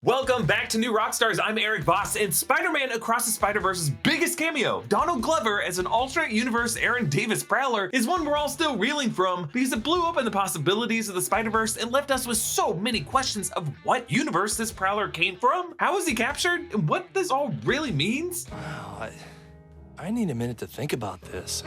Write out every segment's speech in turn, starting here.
Welcome back to New Rockstars. I'm Erik Voss, and Spider-Man Across the Spiderverse's biggest cameo, Donald Glover as an alternate universe Aaron Davis Prowler, is one we're all still reeling from because it blew open the possibilities of the Spider-Verse and left us with so many questions of what universe this Prowler came from, how was he captured, and what this all really means. Wow, I need a minute to think about this.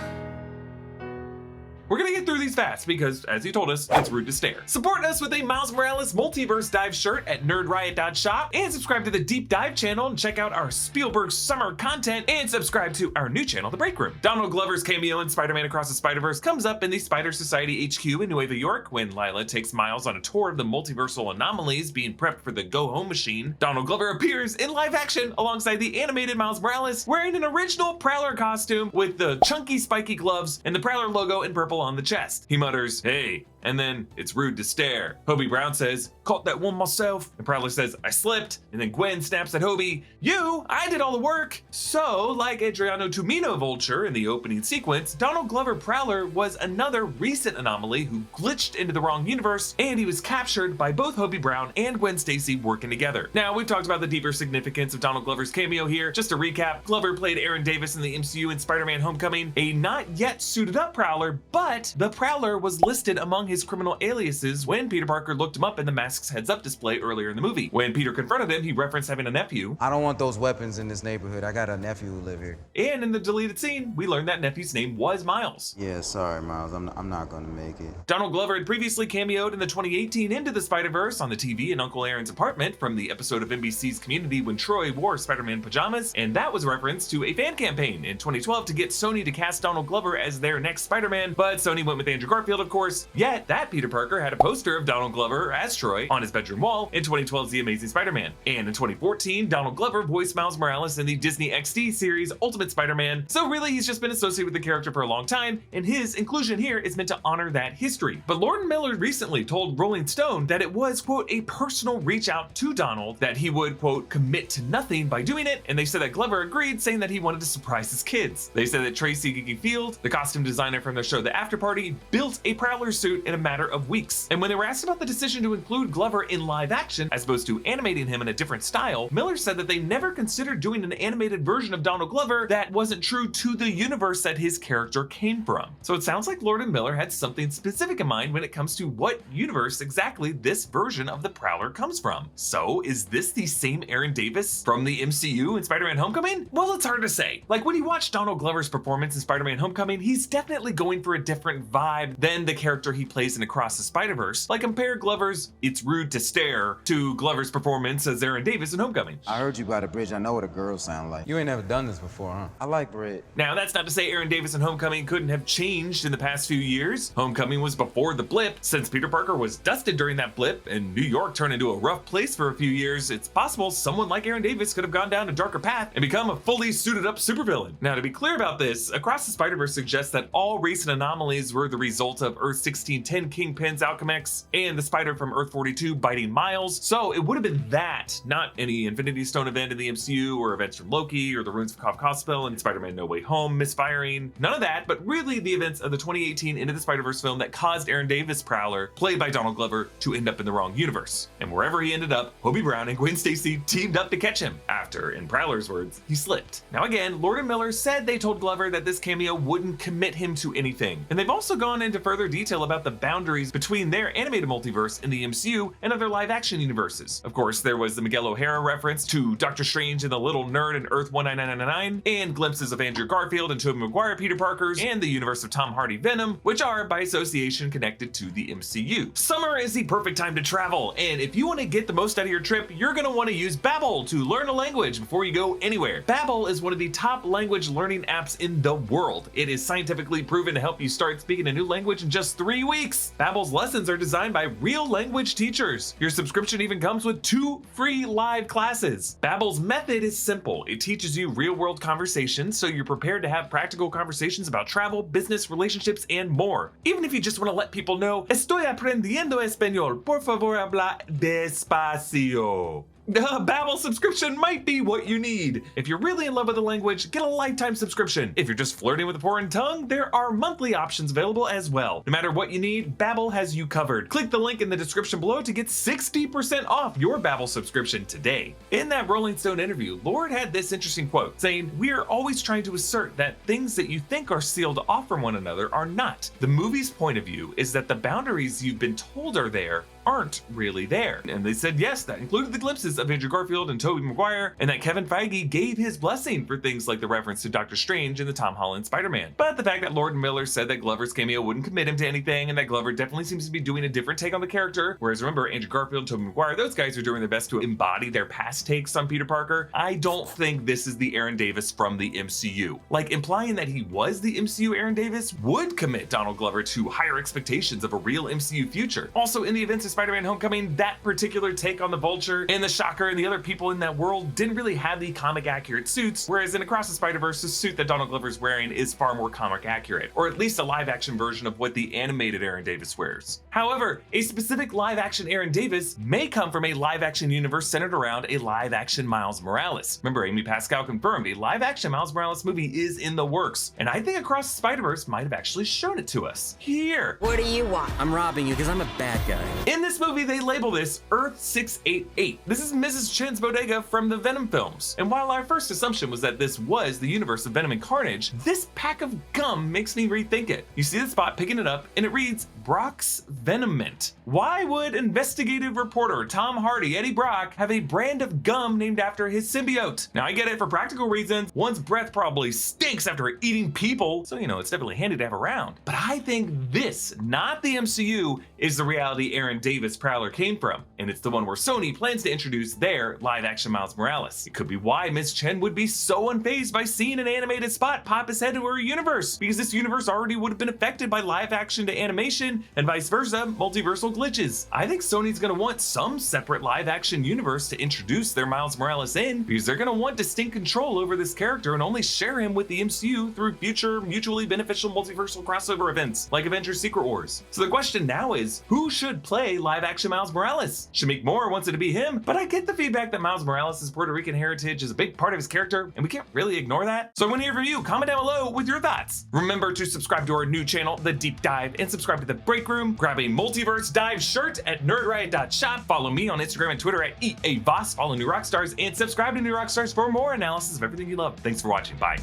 We're gonna get through these fast because, as you told us, it's rude to stare. Support us with a Miles Morales Multiverse Dive shirt at nerdriot.shop, and subscribe to the Deep Dive channel and check out our Spielberg summer content, and subscribe to our new channel, The Break Room. Donald Glover's cameo in Spider-Man Across the Spiderverse comes up in the Spider Society HQ in Nueva York when Lila takes Miles on a tour of the multiversal anomalies being prepped for the go-home machine. Donald Glover appears in live action alongside the animated Miles Morales wearing an original Prowler costume with the chunky spiky gloves and the Prowler logo in purple on the chest. He mutters, "Hey," and then it's rude to stare. Hobie Brown says, "Caught that one myself." And Prowler says, "I slipped." And then Gwen snaps at Hobie, "You, I did all the work." So, like Adriano Tumino Vulture in the opening sequence, Donald Glover Prowler was another recent anomaly who glitched into the wrong universe, and he was captured by both Hobie Brown and Gwen Stacy working together. Now, we've talked about the deeper significance of Donald Glover's cameo here. Just to recap, Glover played Aaron Davis in the MCU in Spider-Man Homecoming, a not yet suited up Prowler, but the Prowler was listed among his criminal aliases when Peter Parker looked him up in the Mask's heads-up display earlier in the movie. When Peter confronted him, he referenced having a nephew. "I don't want those weapons in this neighborhood. I got a nephew who live here." And in the deleted scene, we learned that nephew's name was Miles. "Yeah, sorry, Miles. I'm not gonna make it." Donald Glover had previously cameoed in the 2018 Into the Spider-Verse on the TV in Uncle Aaron's apartment from the episode of NBC's Community when Troy wore Spider-Man pajamas, and that was a reference to a fan campaign in 2012 to get Sony to cast Donald Glover as their next Spider-Man, but Sony went with Andrew Garfield, of course. Yet, that Peter Parker had a poster of Donald Glover as Troy on his bedroom wall in 2012's The Amazing Spider-Man. And in 2014, Donald Glover voiced Miles Morales in the Disney XD series Ultimate Spider-Man, so really he's just been associated with the character for a long time, and his inclusion here is meant to honor that history. But Lord & Miller recently told Rolling Stone that it was, quote, a personal reach out to Donald, that he would, quote, commit to nothing by doing it, and they said that Glover agreed, saying that he wanted to surprise his kids. They said that Tracy Gigi Field, the costume designer from their show The After Party, built a Prowler suit in a matter of weeks. And when they were asked about the decision to include Glover in live action as opposed to animating him in a different style, Miller said that they never considered doing an animated version of Donald Glover that wasn't true to the universe that his character came from. So it sounds like Lord & Miller had something specific in mind when it comes to what universe exactly this version of the Prowler comes from. So is this the same Aaron Davis from the MCU in Spider-Man Homecoming? Well, it's hard to say. Like, when you watch Donald Glover's performance in Spider-Man Homecoming, he's definitely going for a different vibe than the character he plays in Across the Spider-Verse. Like, compare Glover's "It's Rude to Stare" to Glover's performance as Aaron Davis in Homecoming. "I heard you by the bridge. I know what a girl sound like." "You ain't never done this before, huh?" "I like bread." Now, that's not to say Aaron Davis in Homecoming couldn't have changed in the past few years. Homecoming was before the blip. Since Peter Parker was dusted during that blip and New York turned into a rough place for a few years, it's possible someone like Aaron Davis could have gone down a darker path and become a fully suited up supervillain. Now, to be clear about this, Across the Spider-Verse suggests that all recent anomalies were the result of Earth 1610 Kingpin's Alchemex and the spider from Earth 42 biting Miles. So it would have been that, not any Infinity Stone event in the MCU or events from Loki or the Runes of Cosspell and Spider-Man No Way Home misfiring. None of that, but really the events of the 2018 Into the Spider-Verse film that caused Aaron Davis Prowler, played by Donald Glover, to end up in the wrong universe. And wherever he ended up, Hobie Brown and Gwen Stacy teamed up to catch him after, in Prowler's words, he slipped. Now again, Lord & Miller said they told Glover that this cameo wouldn't commit him to anything. And they've also gone into further detail about the boundaries between their animated multiverse in the MCU and other live action universes. Of course, there was the Miguel O'Hara reference to Doctor Strange and the Little Nerd in Earth 19999, and glimpses of Andrew Garfield and Tobey Maguire Peter Parkers, and the universe of Tom Hardy Venom, which are by association connected to the MCU. Summer is the perfect time to travel, and if you want to get the most out of your trip, you're going to want to use Babbel to learn a language before you go anywhere. Babbel is one of the top language learning apps in the world. It is scientifically proven to help you start speaking a new language in just 3 weeks. Babbel's lessons are designed by real language teachers. Your subscription even comes with 2 free live classes. Babbel's method is simple. It teaches you real-world conversations so you're prepared to have practical conversations about travel, business, relationships, and more. Even if you just want to let people know, estoy aprendiendo español. Por favor, habla despacio. A Babbel subscription might be what you need. If you're really in love with the language, get a lifetime subscription. If you're just flirting with a foreign tongue, there are monthly options available as well. No matter what you need, Babbel has you covered. Click the link in the description below to get 60% off your Babbel subscription today. In that Rolling Stone interview, Lord had this interesting quote saying, "We are always trying to assert that things that you think are sealed off from one another are not. The movie's point of view is that the boundaries you've been told are there aren't really there." And they said yes, that included the glimpses of Andrew Garfield and Tobey Maguire, and that Kevin Feige gave his blessing for things like the reference to Doctor Strange in the Tom Holland Spider-Man. But the fact that Lord and Miller said that Glover's cameo wouldn't commit him to anything, and that Glover definitely seems to be doing a different take on the character, whereas remember, Andrew Garfield and Tobey Maguire, those guys are doing their best to embody their past takes on Peter Parker, I don't think this is the Aaron Davis from the MCU. Like, implying that he was the MCU Aaron Davis would commit Donald Glover to higher expectations of a real MCU future. Also, in the events of Spider-Man Homecoming, that particular take on the Vulture and the Shocker and the other people in that world didn't really have the comic accurate suits, whereas in Across the Spider-Verse, the suit that Donald Glover's wearing is far more comic accurate, or at least a live action version of what the animated Aaron Davis wears. However, a specific live action Aaron Davis may come from a live action universe centered around a live action Miles Morales. Remember, Amy Pascal confirmed a live action Miles Morales movie is in the works, and I think Across the Spider-Verse might have actually shown it to us. Here. What do you want? I'm robbing you because I'm a bad guy. In this movie, they label this Earth 688. This is Mrs. Chen's bodega from the Venom films. And while our first assumption was that this was the universe of Venom and Carnage, this pack of gum makes me rethink it. You see the spot picking it up, and it reads Brock's Venom Mint. Why would investigative reporter Tom Hardy, Eddie Brock, have a brand of gum named after his symbiote? Now, I get it, for practical reasons, one's breath probably stinks after eating people, so it's definitely handy to have around. But I think this, not the MCU, is the reality Aaron Davis Prowler came from, and it's the one where Sony plans to introduce their live-action Miles Morales. It could be why Ms. Chen would be so unfazed by seeing an animated Spot pop his head into her universe, because this universe already would have been affected by live-action to animation, and vice versa, multiversal glitches. I think Sony's gonna want some separate live-action universe to introduce their Miles Morales in, because they're gonna want distinct control over this character and only share him with the MCU through future mutually beneficial multiversal crossover events, like Avengers Secret Wars. So the question now is, who should play live-action Miles Morales? Shamik Moore wants it to be him, but I get the feedback that Miles Morales' Puerto Rican heritage is a big part of his character, and we can't really ignore that. So I want to hear from you. Comment down below with your thoughts. Remember to subscribe to our new channel, The Deep Dive, and subscribe to The Break Room. Grab a Multiverse Dive shirt at nerdriot.shop. Follow me on Instagram and Twitter at Erik Voss. Follow New Rockstars, and subscribe to New Rockstars for more analysis of everything you love. Thanks for watching. Bye.